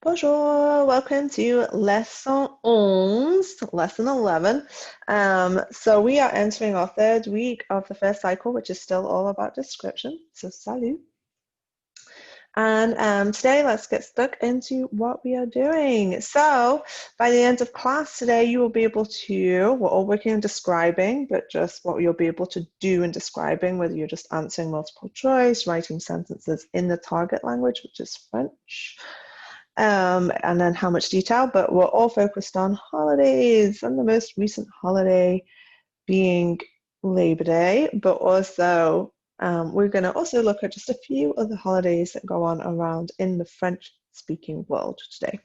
Bonjour, welcome to lesson 11, lesson 11. So we are entering our third week of the first cycle, which is still all about description. So salut. And today, let's get stuck into what we are doing. So by the end of class today, you will be able to, we're all working on describing, but just what you'll be able to do in describing, whether you're just answering multiple choice, writing sentences in the target language, which is French, and then how much detail, but we're all focused on holidays, and the most recent holiday being Labor Day, but also we're going to also look at just a few other holidays that go on around in the French-speaking world today.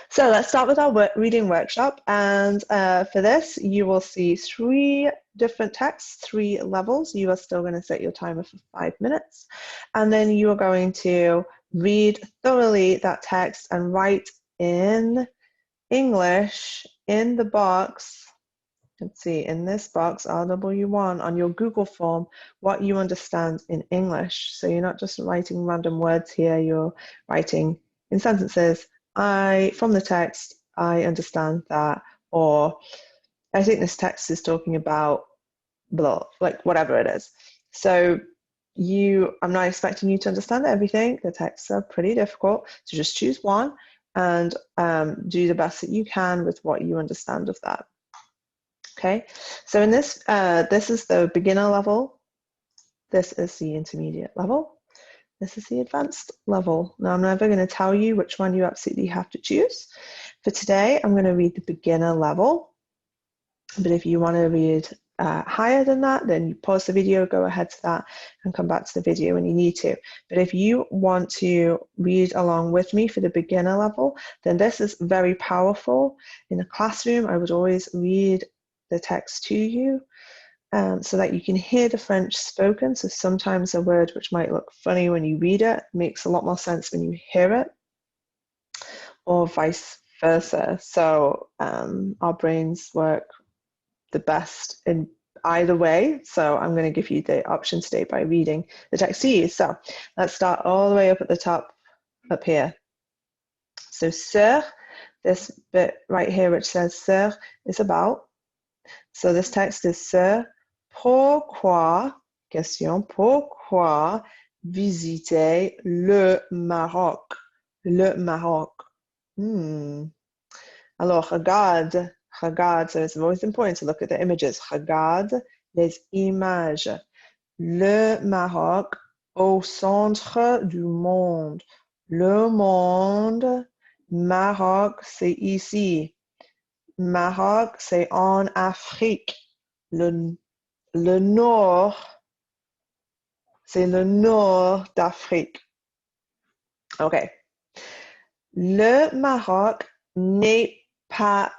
So let's start with our reading workshop, and for this you will see 3 different texts, 3 levels. You are still going to set your timer for 5 minutes, and then you are going to read thoroughly that text and write in English in the box. Let's see, in this box, RW1, on your Google form, what you understand in English. So you're not just writing random words here, you're writing in sentences, from the text, I understand that, or I think this text is talking about blah, like whatever it is. So I'm not expecting you to understand everything. The texts are pretty difficult, so just choose one and do the best that you can with what you understand of that. Okay, so in this, this is the beginner level, this is the intermediate level, this is the advanced level. Now I'm never going to tell you which one you absolutely have to choose. For today, I'm going to read the beginner level, but if you want to read higher than that, then you pause the video, go ahead to that, and come back to the video when you need to. But if you want to read along with me for the beginner level, then this is very powerful. In the classroom, I would always read the text to you so that you can hear the French spoken. So sometimes a word which might look funny when you read it makes a lot more sense when you hear it, or vice versa. So our brains work the best in either way. So I'm going to give you the option today by reading the text to you. So let's start all the way up at the top, up here. So sœur, this bit right here which says sœur is about. So this text is sœur, pourquoi, question, pourquoi visiter le Maroc? Le Maroc. Alors, regarde, so it's always important to look at the images. Regarde les images. Le Maroc au centre du monde. Le monde, Maroc, c'est ici. Maroc, c'est en Afrique. Le nord, c'est le nord d'Afrique. OK. Le Maroc n'est pas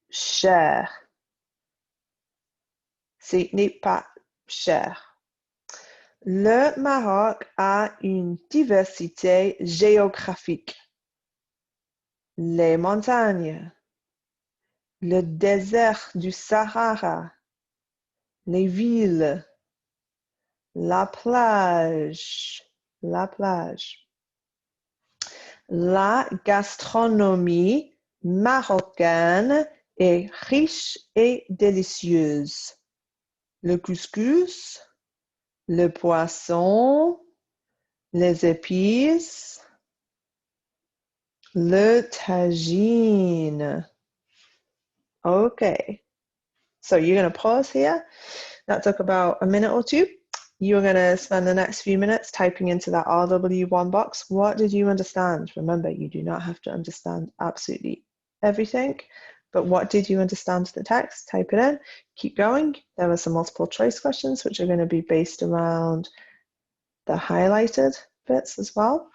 cher. Ce n'est pas cher. Le Maroc a une diversité géographique. Les montagnes, le désert du Sahara, les villes, la plage. La gastronomie marocaine est riche et délicieuse. Le couscous, le poisson, les épices, le tagine. Okay, so you're going to pause here. That took about a minute or 2. You're going to spend the next few minutes typing into that RW1 box. What did you understand? Remember, you do not have to understand absolutely everything, but what did you understand the text? Type it in. Keep going. There are some multiple choice questions which are going to be based around the highlighted bits as well.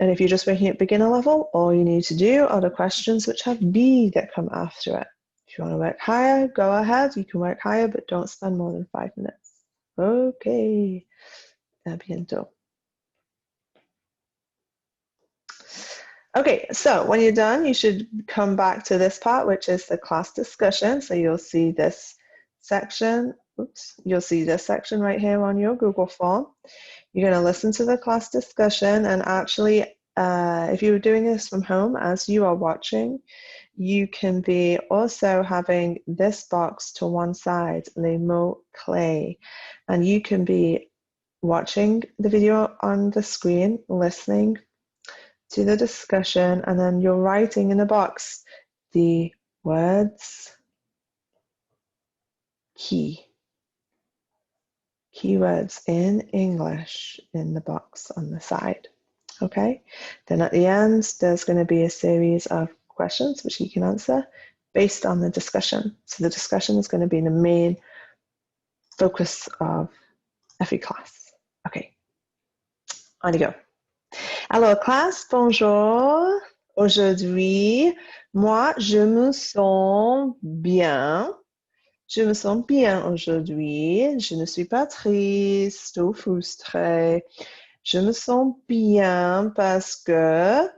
And if you're just working at beginner level, all you need to do are the questions which have B that come after it. If you want to work higher, go ahead. You can work higher, but don't spend more than 5 minutes. Okay, à bientôt. Okay, so when you're done, you should come back to this part, which is the class discussion. So you'll see this section. You'll see this section right here on your Google form. You're going to listen to the class discussion, and actually if you're doing this from home as you are watching, you can be also having this box to one side, les mots clés, and you can be watching the video on the screen, listening to the discussion, and then you're writing in the box the words keywords in English in the box on the side. Okay, then at the end, there's going to be a series of questions which you can answer based on the discussion. So the discussion is going to be the main focus of every class. Okay, on you go. Alors, classe, bonjour. Aujourd'hui, moi, je me sens bien. Je me sens bien aujourd'hui. Je ne suis pas triste ou frustrée. Je me sens bien parce que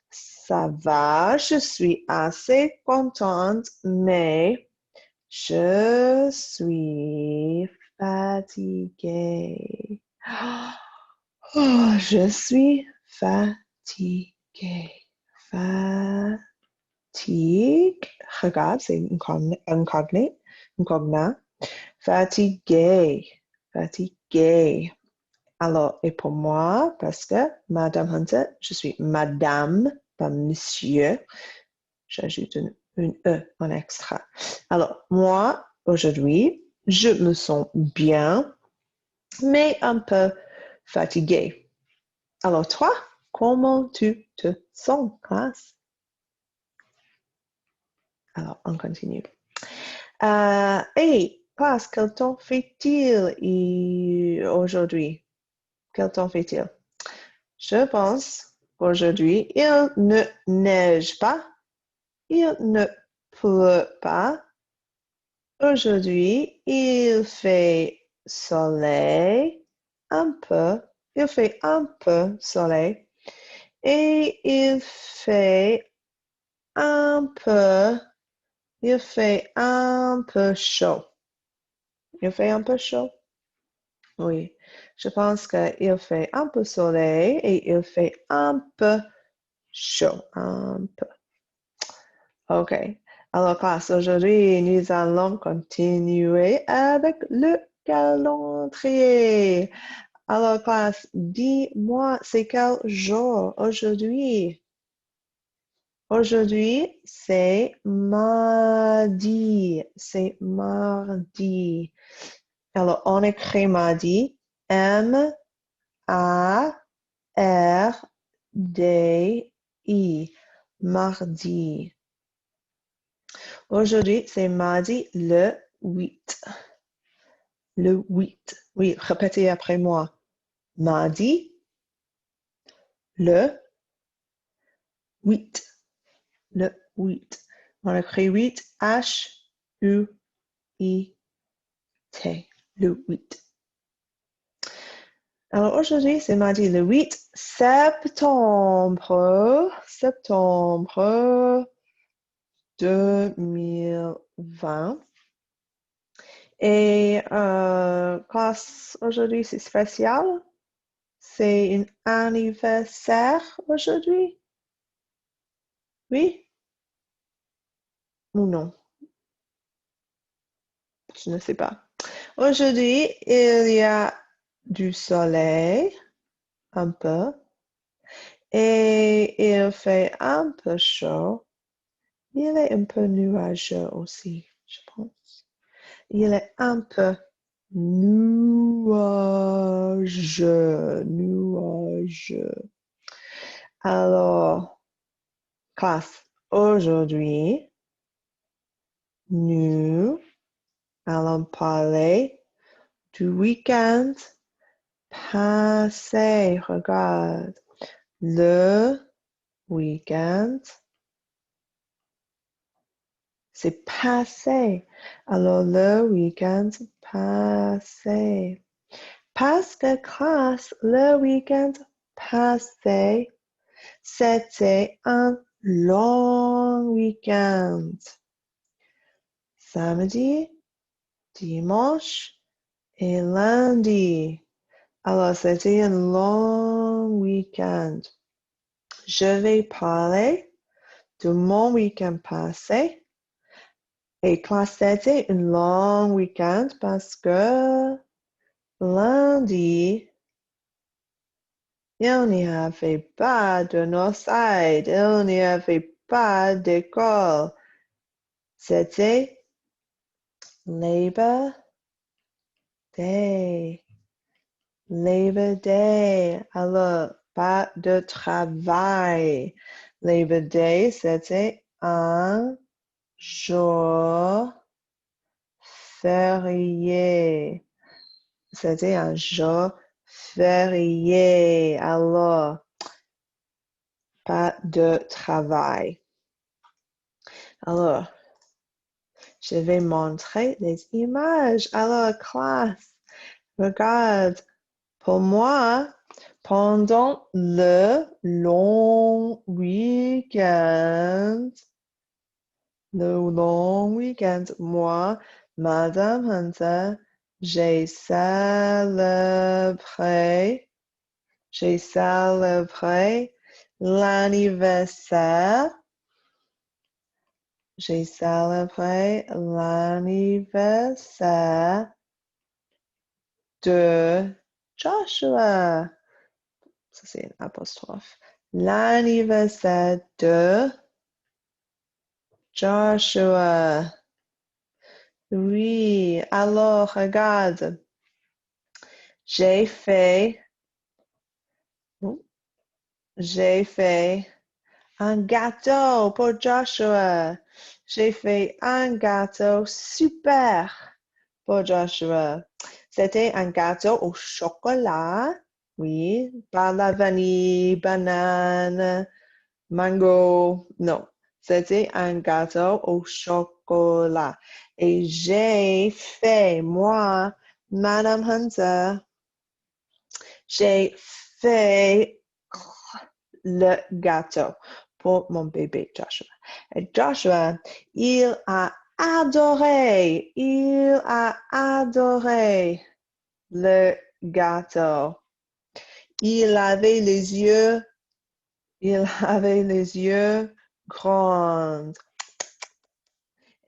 ça va. Je suis assez contente, mais je suis fatiguée. Oh, je suis fatiguée. Fatigue. Regarde, c'est incogné. Fatigué. Fatigué. Alors, et pour moi, parce que Madame Hunter, je suis Madame, pas Monsieur. J'ajoute une E en extra. Alors, moi, aujourd'hui, je me sens bien, mais un peu fatiguée. Alors, toi, comment tu te sens, classe? Alors, on continue. Hey, classe, quel temps fait-il aujourd'hui? Quel temps fait-il? Je pense qu'aujourd'hui, il ne neige pas, il ne pleut pas. Aujourd'hui, il fait soleil, il fait un peu soleil et il fait un peu chaud. Il fait un peu chaud? Oui, je pense qu'il fait un peu soleil et il fait un peu chaud. Un peu. OK. Alors, classe, aujourd'hui, nous allons continuer avec le calendrier. Alors, classe, dis-moi, c'est quel jour aujourd'hui? Aujourd'hui, c'est mardi. C'est mardi. Alors, on écrit mardi, M-A-R-D-I, mardi. Aujourd'hui, c'est mardi le 8. Le 8. Oui, répétez après moi. Mardi le 8. Le 8. On écrit 8, H-U-I-T. Le 8. Alors aujourd'hui, c'est mardi le 8 septembre. Septembre 2020. Et classe aujourd'hui, c'est spécial. C'est un anniversaire aujourd'hui. Oui ou non? Je ne sais pas. Aujourd'hui, il y a du soleil, un peu, et il fait un peu chaud. Il est un peu nuageux aussi, je pense. Il est un peu nuageux. Alors, classe, aujourd'hui, nous allons parler du week-end passé. Regarde, le week-end, c'est passé. Alors, le week-end passé. Parce que classe, le week-end passé, c'était un long week-end. Samedi, dimanche et lundi. Alors, c'était un long week-end. Je vais parler de mon week-end passé. Et classe, c'était un long week-end parce que lundi, il n'y avait pas de Northside, il n'y avait pas d'école. C'était Labor Day. Labor Day. Alors, pas de travail. Labor Day, c'était un jour férié. C'était un jour férié. Alors, pas de travail. Alors, je vais montrer les images. Alors, classe, regarde. Pour moi, pendant le long week-end, moi, Madame Hunter, j'ai célébré l'anniversaire. J'ai célébré l'anniversaire de Joshua. Ça, c'est une apostrophe. L'anniversaire de Joshua. Oui, alors regarde. J'ai fait un gâteau pour Joshua. J'ai fait un gâteau super pour Joshua. C'était un gâteau au chocolat. Oui, pas la vanille, banane, mango. Non, c'était un gâteau au chocolat. Et j'ai fait, moi, Madame Hunter, j'ai fait le gâteau pour mon bébé Joshua. Et Joshua, il a adoré le gâteau. Il avait les yeux grands.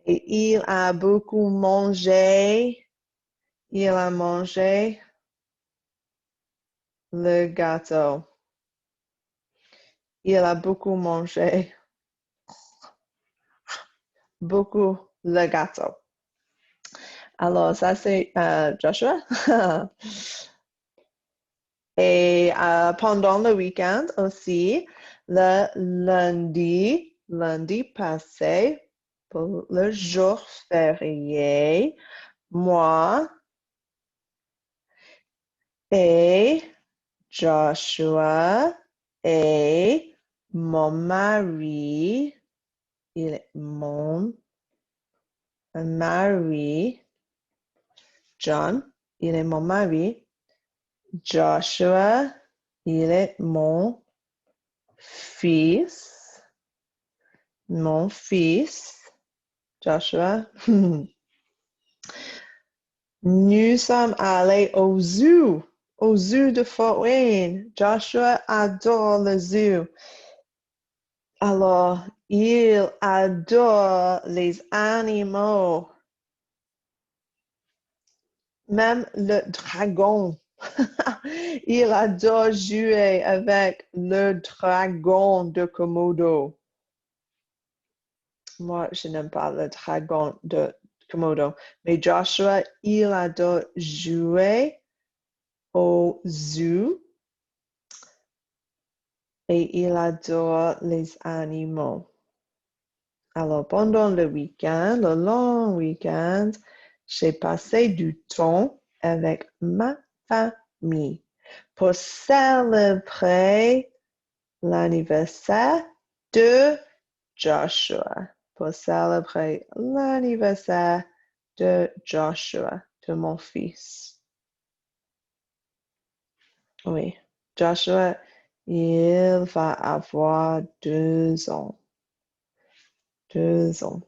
Et il a beaucoup mangé. Il a mangé le gâteau. Il a beaucoup mangé. Beaucoup le gâteau. Alors, ça, c'est Joshua. Et pendant le week-end aussi, le lundi passé, pour le jour férié, moi et Joshua et mon mari, il est mon mari, John, il est mon mari. Joshua, il est mon fils. Joshua. Nous sommes allés au zoo de Fort Wayne. Joshua adore le zoo. Alors, il adore les animaux. Même le dragon. Il adore jouer avec le dragon de Komodo. Moi, je n'aime pas le dragon de Komodo. Mais Joshua, il adore jouer au zoo et il adore les animaux. Alors, pendant le week-end, le long week-end, j'ai passé du temps avec ma famille pour célébrer l'anniversaire de Joshua. Pour célébrer l'anniversaire de Joshua, de mon fils. Oui, Joshua, il va avoir 2 ans. 2 ans.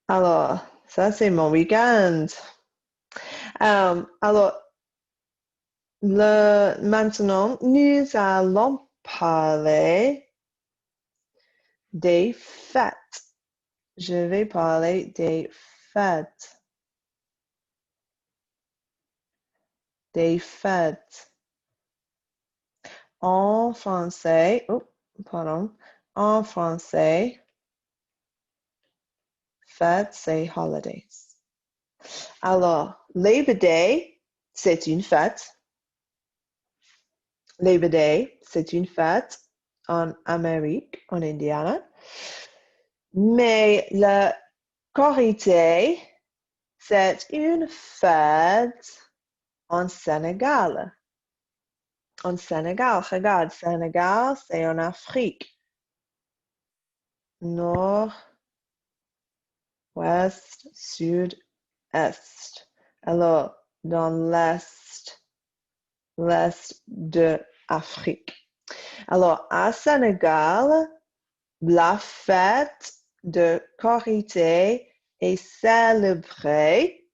Alors, ça c'est mon week-end. Alors, maintenant, nous allons parler des fêtes. Je vais parler des fêtes. Des fêtes. En français, oh, pardon. En français, fêtes, c'est holidays. Alors, Labor Day, c'est une fête. Labor Day, c'est une fête en Amérique, en Indiana. Mais le Korité, c'est une fête en Sénégal. En Sénégal, regarde, Sénégal, c'est en Afrique. Nord, ouest, sud, est. Alors, dans l'est de Afrique. Alors, à Sénégal, la fête de Korité est célébrée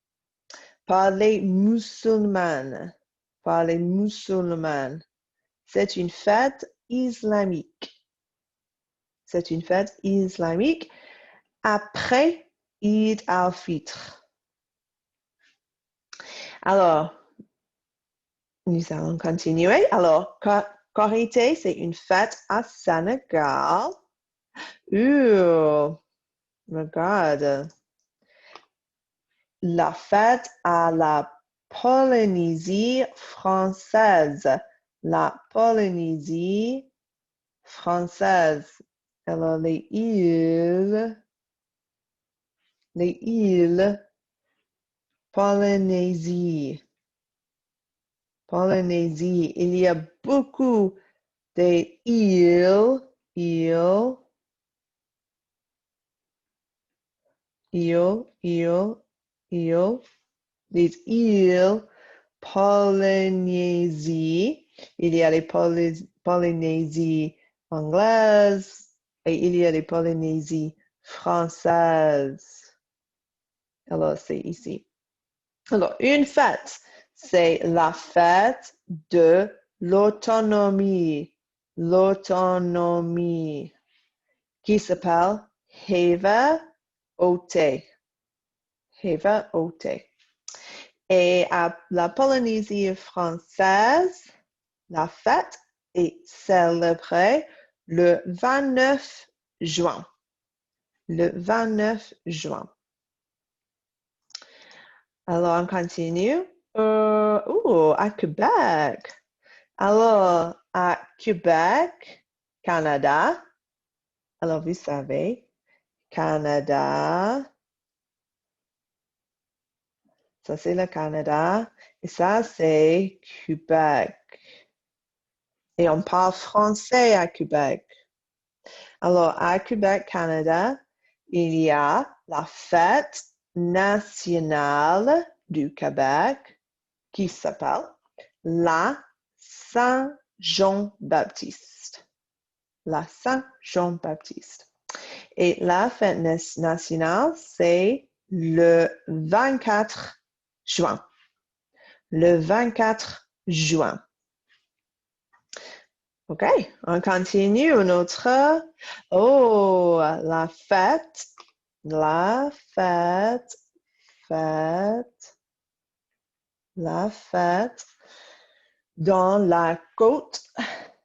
par les musulmans. Par les musulmans. C'est une fête islamique. C'est une fête islamique après Eid al-Fitr. Alors, nous allons continuer. Alors, Korité, c'est une fête à Sénégal. Regarde. La fête à la Polynésie française. La Polynésie française. Alors, les îles Polynésie. Polynésie. Il y a beaucoup d'îles, les îles Polynésie. Il y a les Polynésies anglaises et il y a les Polynésies françaises. Alors, c'est ici. Alors, une fête, c'est la fête de l'autonomie. L'autonomie qui s'appelle Heva Ote. Heva Ote. Et à la Polynésie française, la fête est célébrée le 29 juin. Le 29 juin. Alors, on continue. À Québec. Alors, à Québec, Canada. Alors, vous savez, Canada. Ça, c'est le Canada. Et ça, c'est Québec. Et on parle français à Québec. Alors, à Québec, Canada, il y a la fête nationale du Québec qui s'appelle la Saint-Jean-Baptiste. La Saint-Jean-Baptiste. Et la fête nationale, c'est le 24 juin. Le 24 juin. OK, on continue une autre. Oh, la fête dans la Côte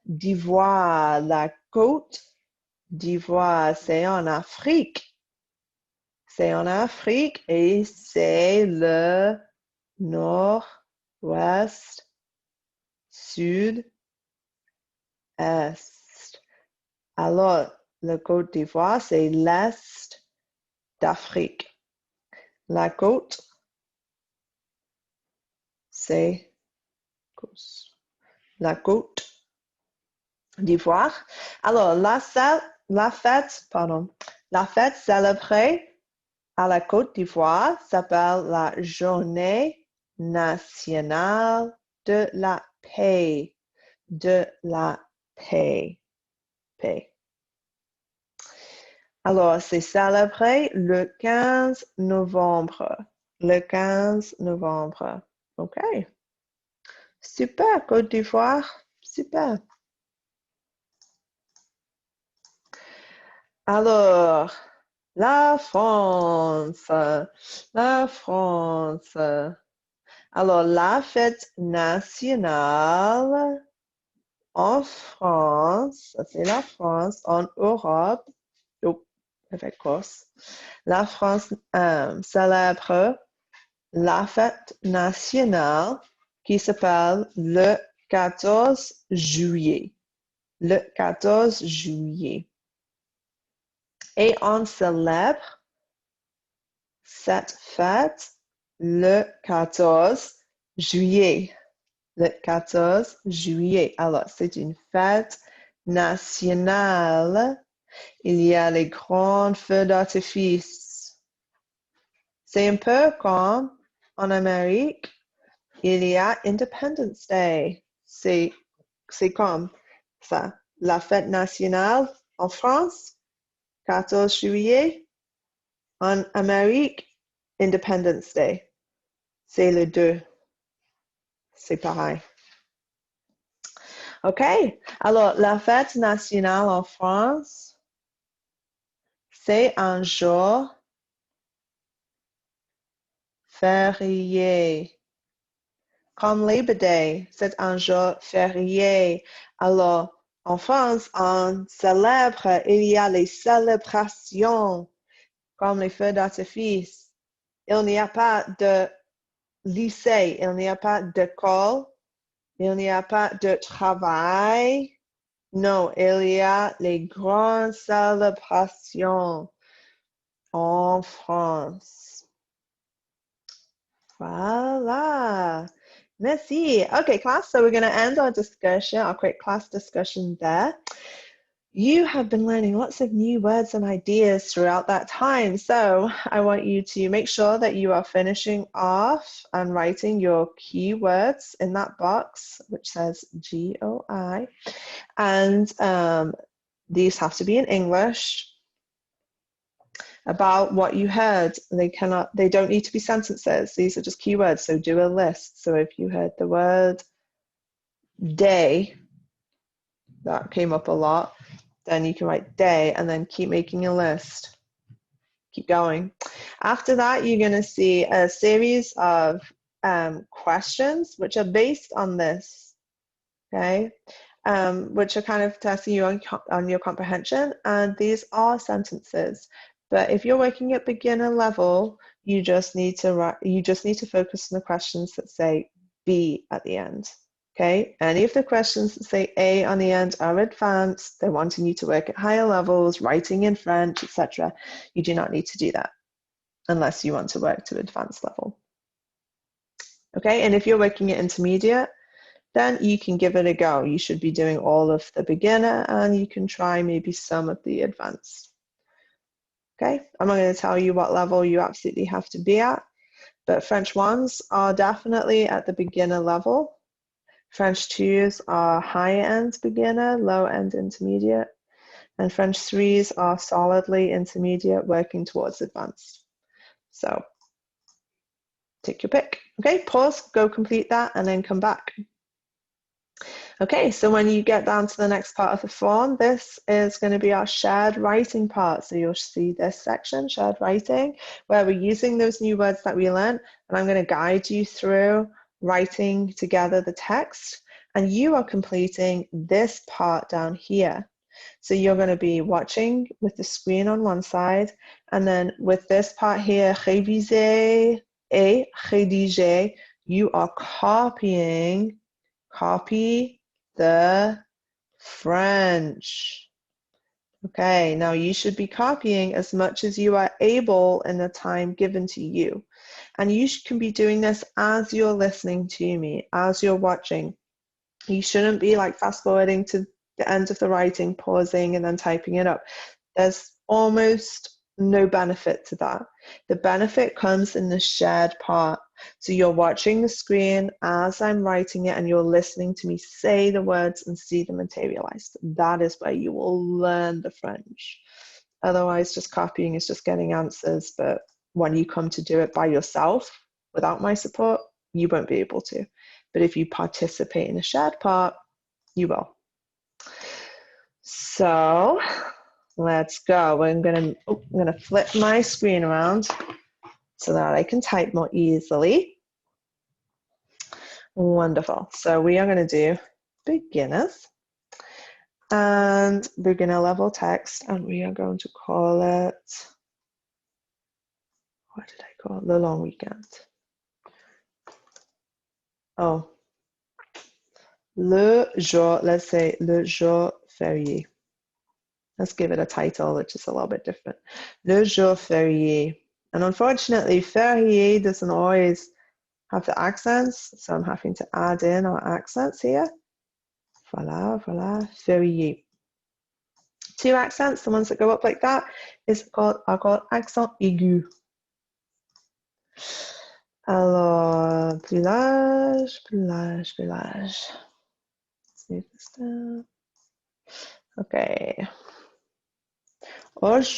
d'Ivoire. La Côte d'Ivoire, c'est en Afrique. C'est en Afrique et c'est le nord, ouest, sud, est. Alors, la Côte d'Ivoire, c'est l'est d'Afrique. La côte, c'est la Côte d'Ivoire. Alors, la fête célébrée à la Côte d'Ivoire s'appelle la Journée nationale de la paix. De la paix. Paix. Alors, c'est célébré le 15 novembre. Le 15 novembre. OK. Super, Côte d'Ivoire. Super. Alors, la France, la France. Alors, la fête nationale en France, ça c'est la France, en Europe, oh, avec Corse. La France célèbre la fête nationale qui s'appelle le 14 juillet. Le 14 juillet. Et on célèbre cette fête le 14 juillet. Le 14 juillet. Alors, c'est une fête nationale. Il y a les grands feux d'artifice. C'est un peu comme en Amérique, il y a Independence Day. C'est comme ça. La fête nationale en France, 14 juillet. En Amérique, Independence Day. C'est les deux. C'est pareil. OK. Alors, la fête nationale en France, c'est un jour férié. Comme Labor Day, c'est un jour férié. Alors, en France, on célèbre, il y a les célébrations, comme les feux d'artifice. Il n'y a pas de lycée, il n'y a pas d'école, il n'y a pas de travail. Non, il y a les grandes célébrations en France. Voilà. Merci. Okay, class, so we're going to end our discussion, our quick class discussion there. You have been learning lots of new words and ideas throughout that time. So I want you to make sure that you are finishing off and writing your keywords in that box, which says GOI. And these have to be in English about what you heard. They don't need to be sentences. These are just keywords. So do a list. So if you heard the word day, that came up a lot, then you can write day and then keep making a list. Keep going. After that, you're going to see a series of questions which are based on this, okay, which are kind of testing you on your comprehension. And these are sentences. But if you're working at beginner level, you just need to focus on the questions that say B at the end. Okay, any of the questions that say A on the end are advanced. They're wanting you to work at higher levels, writing in French, etc. You do not need to do that unless you want to work to advanced level. Okay, and if you're working at intermediate, then you can give it a go. You should be doing all of the beginner and you can try maybe some of the advanced. Okay, I'm not going to tell you what level you absolutely have to be at, but French 1s are definitely at the beginner level. French 2s are high-end beginner, low-end intermediate, and French 3s are solidly intermediate, working towards advanced. So take your pick. Okay, pause, go complete that, and then come back. Okay, so when you get down to the next part of the form, this is going to be our shared writing part. So you'll see this section, shared writing, where we're using those new words that we learned, and I'm going to guide you through writing together the text, and you are completing this part down here. So you're going to be watching with the screen on one side, and then with this part here, réviser et rédiger, you are copy the French. Okay, now you should be copying as much as you are able in the time given to you. And you can be doing this as you're listening to me, as you're watching. You shouldn't be like fast forwarding to the end of the writing, pausing and then typing it up. There's almost no benefit to that. The benefit comes in the shared part. So you're watching the screen as I'm writing it and you're listening to me say the words and see them materialized. That is where you will learn the French. Otherwise, just copying is just getting answers, but when you come to do it by yourself without my support, you won't be able to. But if you participate in a shared part, you will. So Let's go. I'm gonna flip my screen around so that I can type more easily. Wonderful. So we are going to do beginners and beginner level text, and we are going to call it, what did I call it? The long weekend. Oh, le jour, let's say le jour férié. Let's give it a title which is a little bit different. Le jour férié. And unfortunately, férié doesn't always have the accents, so I'm having to add in our accents here. Voilà, voilà, férié. Two accents, the ones that go up like that, are called accent aigu. Alors, plus large, plus large, plus large. Let's move this down. Okay. Aujourd'hui,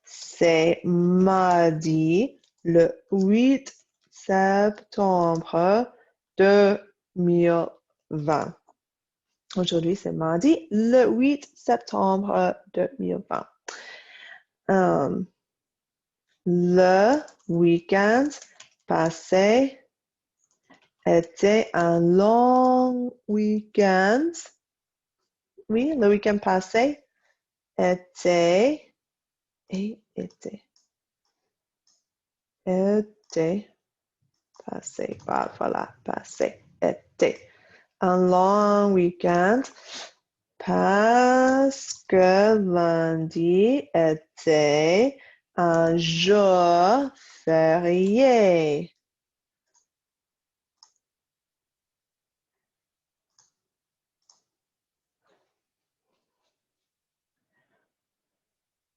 c'est mardi, le 8 septembre 2020. Aujourd'hui, c'est mardi, le 8 septembre 2020. Le week-end passé était un long week-end. Oui, le week-end passé était passé. Voilà, passé, était un long week-end parce que lundi était un jour férié.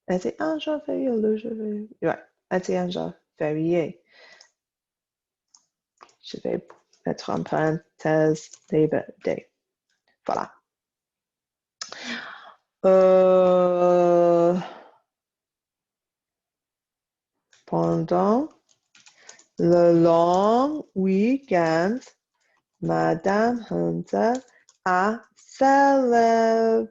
Était un jour férié ou le jour férié? Ouais, était un jour férié. Je vais mettre en parenthèse Labor Day. Voilà. Pendant le long week-end, Madame Hunter a célébré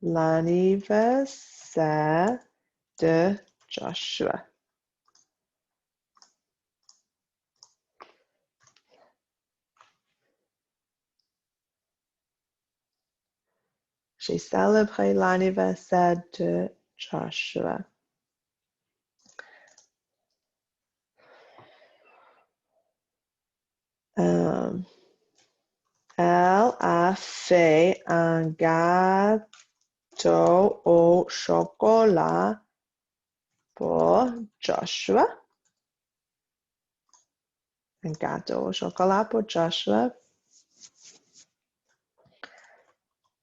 l'anniversaire de Joshua. J'ai célébré l'anniversaire de Joshua. Elle a fait un gâteau au chocolat pour Joshua. Un gâteau au chocolat pour Joshua.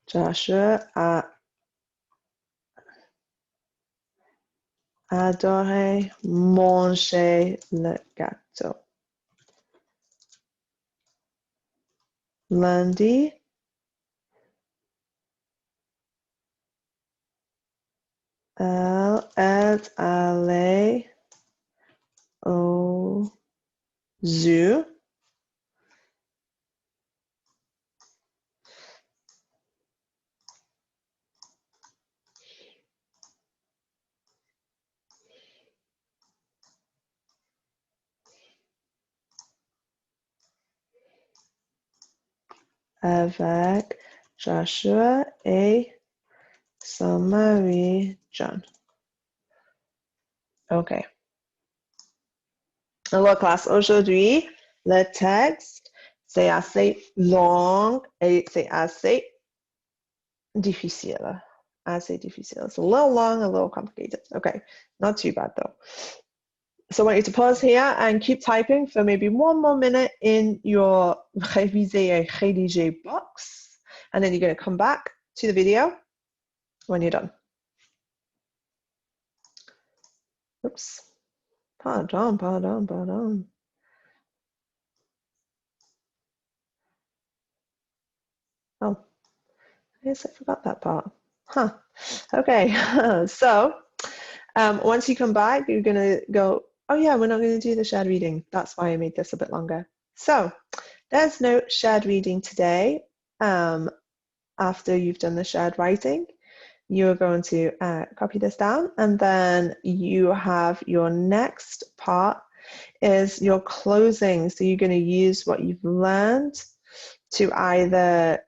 Joshua a adoré manger le gâteau. Lundi, elle est allée au zoo. Avec Joshua et son mari John. OK. Alors, classe, aujourd'hui, le texte, c'est assez long et c'est assez difficile. Assez difficile. It's a little long, a little complicated. Okay, not too bad though. So I want you to pause here and keep typing for maybe one more minute in your réviser et rédiger box. And then you're going to come back to the video when you're done. Oops. Pardon. Oh, I guess I forgot that part. Huh. Okay, so once you come back, you're going to go, oh yeah, we're not going to do the shared reading. That's why I made this a bit longer. So There's no shared reading today. After you've done the shared writing, you're going to copy this down, and then you have your next part is your closing. So you're going to use what you've learned to either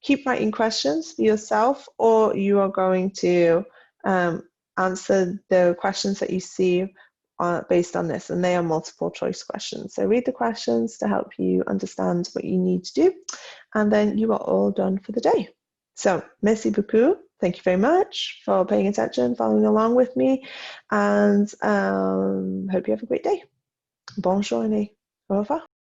keep writing questions for yourself, or you are going to answer the questions that you see based on this, and they are multiple choice questions. So read the questions to help you understand what you need to do, and then you are all done for the day. So merci beaucoup. Thank you very much for paying attention, following along with me, and hope you have a great day. Bonne journée. Au revoir.